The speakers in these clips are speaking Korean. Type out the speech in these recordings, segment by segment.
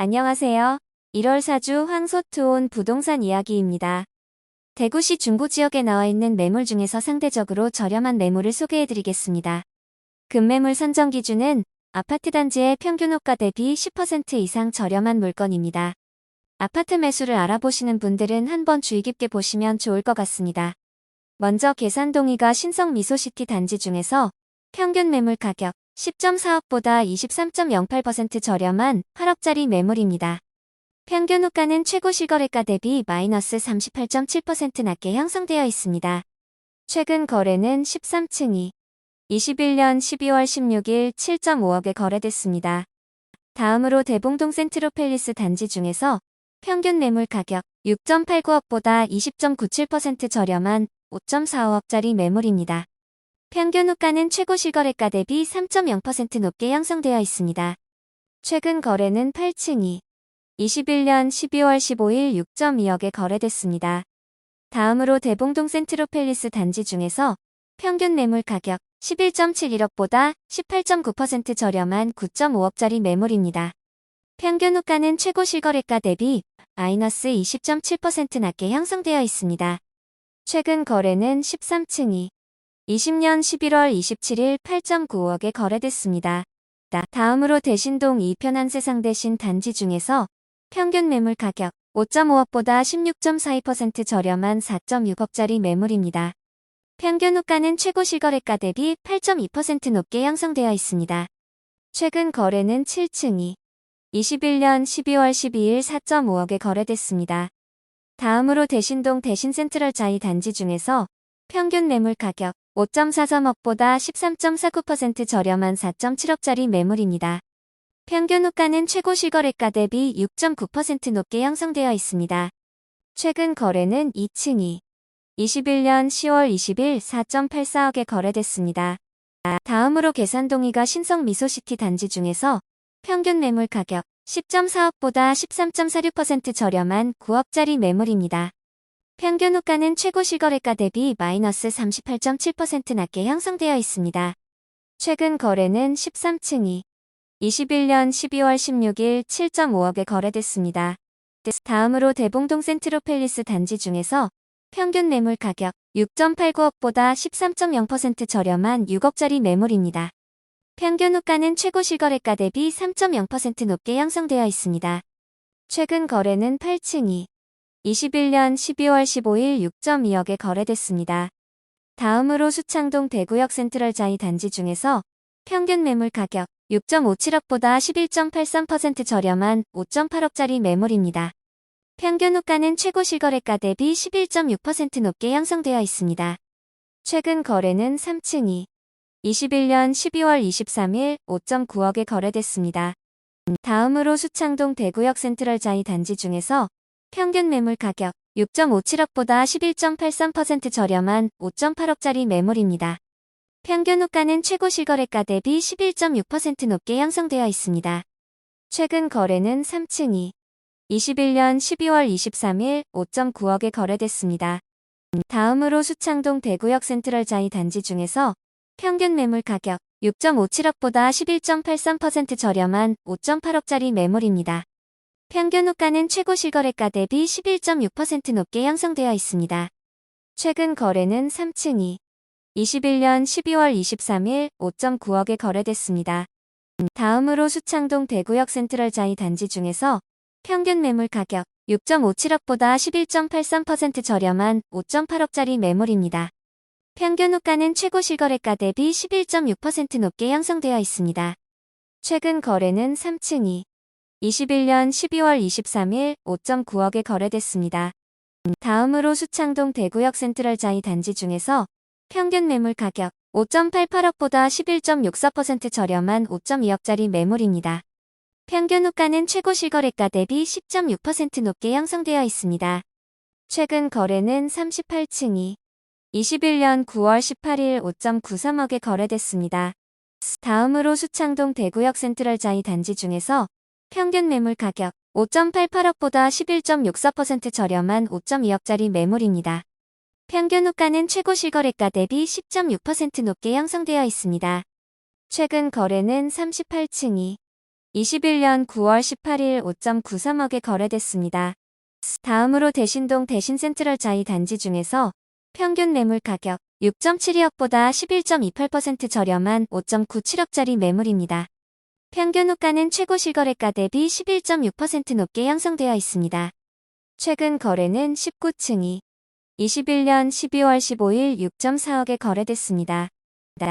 안녕하세요. 1월 사주 황소투혼 부동산 이야기입니다. 대구시 중구지역에 나와 있는 매물 중에서 상대적으로 저렴한 매물을 소개해드리겠습니다. 급매물 선정 기준은 아파트 단지의 평균 호가 대비 10% 이상 저렴한 물건입니다. 아파트 매수를 알아보시는 분들은 한번 주의 깊게 보시면 좋을 것 같습니다. 먼저 계산동의가 신성 미소시티 단지 중에서 평균 매물 가격 10.4억보다 23.08% 저렴한 8억짜리 매물입니다. 평균 호가는 최고 실거래가 대비 마이너스 38.7% 낮게 형성되어 있습니다. 최근 거래는 13층이 21년 12월 16일 7.5억에 거래됐습니다. 다음으로 대봉동 센트로팰리스 단지 중에서 평균 매물 가격 6.89억보다 20.97% 저렴한 5.45억짜리 매물입니다. 평균 호가는 최고 실거래가 대비 3.0% 높게 형성되어 있습니다. 최근 거래는 8층이 21년 12월 15일 6.2억에 거래됐습니다. 다음으로 대봉동 센트로팰리스 단지 중에서 평균 매물 가격 11.71억보다 18.9% 저렴한 9.5억짜리 매물입니다. 평균 호가는 최고 실거래가 대비 마이너스 20.7% 낮게 형성되어 있습니다. 최근 거래는 13층이 20년 11월 27일 8.95억에 거래됐습니다. 다음으로 대신동 이편한 세상 대신 단지 중에서 평균 매물 가격 5.5억보다 16.42% 저렴한 4.6억짜리 매물입니다. 평균 호가는 최고 실거래가 대비 8.2% 높게 형성되어 있습니다. 최근 거래는 7층이 21년 12월 12일 4.5억에 거래됐습니다. 다음으로 대신동 대신센트럴 자이 단지 중에서 평균 매물 가격 5.43억보다 13.49% 저렴한 4.7억짜리 매물입니다. 평균 호가는 최고 실거래가 대비 6.9% 높게 형성되어 있습니다. 최근 거래는 2층이 21년 10월 20일 4.84억에 거래됐습니다. 다음으로 계산동의가 신성 미소시티 단지 중에서 평균 매물 가격 10.4억보다 13.46% 저렴한 9억짜리 매물입니다. 평균 호가는 최고 실거래가 대비 마이너스 38.7% 낮게 형성되어 있습니다. 최근 거래는 13층이 21년 12월 16일 7.5억에 거래됐습니다. 다음으로 대봉동 센트로팰리스 단지 중에서 평균 매물 가격 6.89억보다 13.0% 저렴한 6억짜리 매물입니다. 평균 호가는 최고 실거래가 대비 3.0% 높게 형성되어 있습니다. 최근 거래는 8층이 21년 12월 15일 6.2억에 거래됐습니다. 다음으로 수창동 대구역 센트럴 자이 단지 중에서 평균 매물 가격 6.57억보다 11.83% 저렴한 5.8억짜리 매물입니다. 평균 호가는 최고 실거래가 대비 11.6% 높게 형성되어 있습니다. 최근 거래는 3층이 21년 12월 23일 5.9억에 거래됐습니다. 다음으로 수창동 대구역 센트럴 자이 단지 중에서 평균 매물 가격 6.57억보다 11.83% 저렴한 5.8억짜리 매물입니다. 평균 호가는 최고 실거래가 대비 11.6% 높게 형성되어 있습니다. 최근 거래는 3층이 21년 12월 23일 5.9억에 거래됐습니다. 다음으로 수창동 대구역 센트럴 자이 단지 중에서 평균 매물 가격 6.57억보다 11.83% 저렴한 5.8억짜리 매물입니다. 평균 호가는 최고 실거래가 대비 11.6% 높게 형성되어 있습니다. 최근 거래는 3층이 21년 12월 23일 5.9억에 거래됐습니다. 다음으로 수창동 대구역 센트럴 자이 단지 중에서 평균 매물 가격 6.57억보다 11.83% 저렴한 5.8억짜리 매물입니다. 평균 호가는 최고 실거래가 대비 11.6% 높게 형성되어 있습니다. 최근 거래는 3층이 21년 12월 23일 5.9억에 거래됐습니다. 다음으로 수창동 대구역 센트럴 자이 단지 중에서 평균 매물 가격 5.88억보다 11.64% 저렴한 5.2억짜리 매물입니다. 평균 호가는 최고 실거래가 대비 10.6% 높게 형성되어 있습니다. 최근 거래는 38층이 21년 9월 18일 5.93억에 거래됐습니다. 다음으로 수창동 대구역 센트럴 자이 단지 중에서 평균 매물 가격 5.88억보다 11.64% 저렴한 5.2억짜리 매물입니다. 평균 호가는 최고 실거래가 대비 10.6% 높게 형성되어 있습니다. 최근 거래는 38층이 21년 9월 18일 5.93억에 거래됐습니다. 다음으로 대신동 대신센트럴자이 단지 중에서 평균 매물 가격 6.72억보다 11.28% 저렴한 5.97억짜리 매물입니다. 평균 호가는 최고 실거래가 대비 11.6% 높게 형성되어 있습니다. 최근 거래는 19층이 21년 12월 15일 6.4억에 거래됐습니다.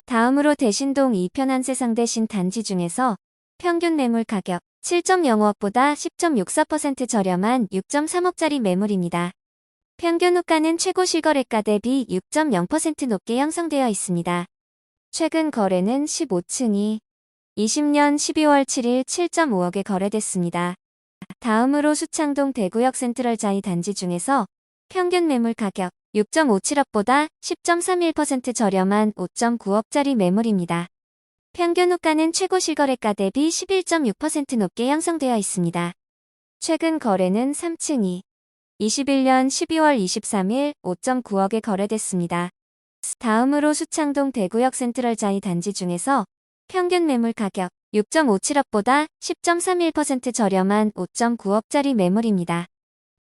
다음으로 대신동 이편한세상 대신 단지 중에서 평균 매물 가격 7.05억보다 10.64% 저렴한 6.3억짜리 매물입니다. 평균 호가는 최고 실거래가 대비 6.0% 높게 형성되어 있습니다. 최근 거래는 15층이 20년 12월 7일 7.5억에 거래됐습니다. 다음으로 수창동 대구역 센트럴자이 단지 중에서 평균 매물 가격 6.57억보다 10.31% 저렴한 5.9억짜리 매물입니다. 평균 호가는 최고 실거래가 대비 11.6% 높게 형성되어 있습니다. 최근 거래는 3층이 21년 12월 23일 5.9억에 거래됐습니다. 다음으로 수창동 대구역 센트럴자이 단지 중에서 평균 매물 가격 6.57억보다 10.31% 저렴한 5.9억짜리 매물입니다.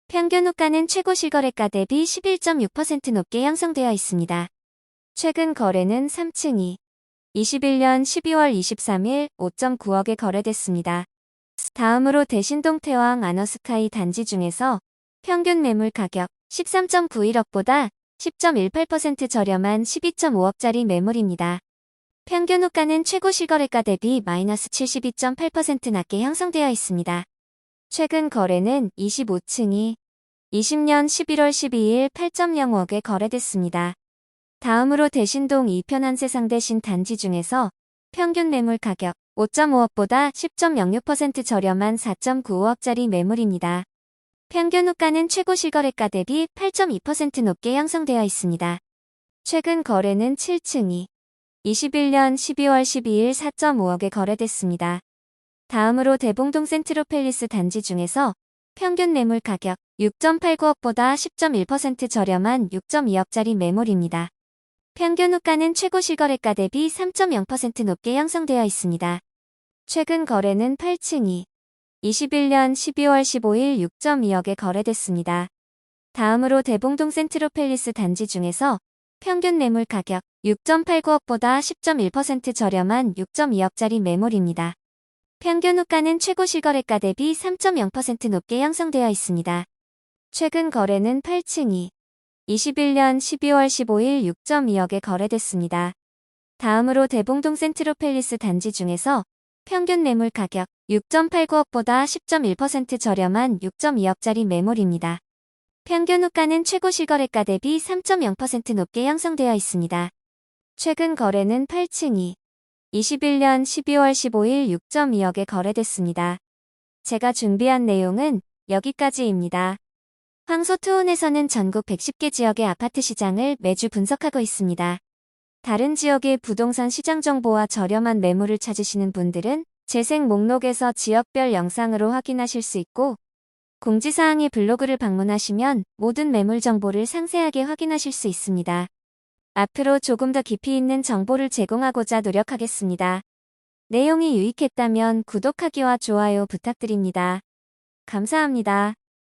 평균 호가는 최고 실거래가 대비 11.6% 높게 형성되어 있습니다. 최근 거래는 3층이 21년 12월 23일 5.9억에 거래됐습니다. 다음으로 대신동 태왕 아너스카이 단지 중에서 평균 매물 가격 13.91억보다 10.18% 저렴한 12.5억짜리 매물입니다. 평균 호가는 최고 실거래가 대비 마이너스 72.8% 낮게 형성되어 있습니다. 최근 거래는 25층이 20년 11월 12일 8.05억에 거래됐습니다. 다음으로 대신동 이편한세상 대신 단지 중에서 평균 매물 가격 5.5억보다 10.06% 저렴한 4.95억짜리 매물입니다. 평균 호가는 최고 실거래가 대비 8.2% 높게 형성되어 있습니다. 최근 거래는 7층이 21년 12월 12일 4.5억에 거래됐습니다. 다음으로 대봉동 센트로팰리스 단지 중에서 평균 매물 가격 6.89억보다 10.1% 저렴한 6.2억짜리 매물입니다. 평균 호가는 최고 실거래가 대비 3.0% 높게 형성되어 있습니다. 최근 거래는 8층이 21년 12월 15일 6.2억에 거래됐습니다. 다음으로 대봉동 센트로팰리스 단지 중에서 평균 매물 가격 6.89억보다 10.1% 저렴한 6.2억짜리 매물입니다. 평균 호가는 최고 실거래가 대비 3.0% 높게 형성되어 있습니다. 최근 거래는 8층이 21년 12월 15일 6.2억에 거래됐습니다. 다음으로 대봉동 센트로팰리스 단지 중에서 평균 매물 가격 6.89억보다 10.1% 저렴한 6.2억짜리 매물입니다. 평균 호가는 최고 실거래가 대비 3.0% 높게 형성되어 있습니다. 최근 거래는 8층이 21년 12월 15일 6.2억에 거래됐습니다. 제가 준비한 내용은 여기까지입니다. 황소투혼에서는 전국 110개 지역의 아파트 시장을 매주 분석하고 있습니다. 다른 지역의 부동산 시장 정보와 저렴한 매물을 찾으시는 분들은 재생 목록에서 지역별 영상으로 확인하실 수 있고, 공지사항의 블로그를 방문하시면 모든 매물 정보를 상세하게 확인하실 수 있습니다. 앞으로 조금 더 깊이 있는 정보를 제공하고자 노력하겠습니다. 내용이 유익했다면 구독하기와 좋아요 부탁드립니다. 감사합니다.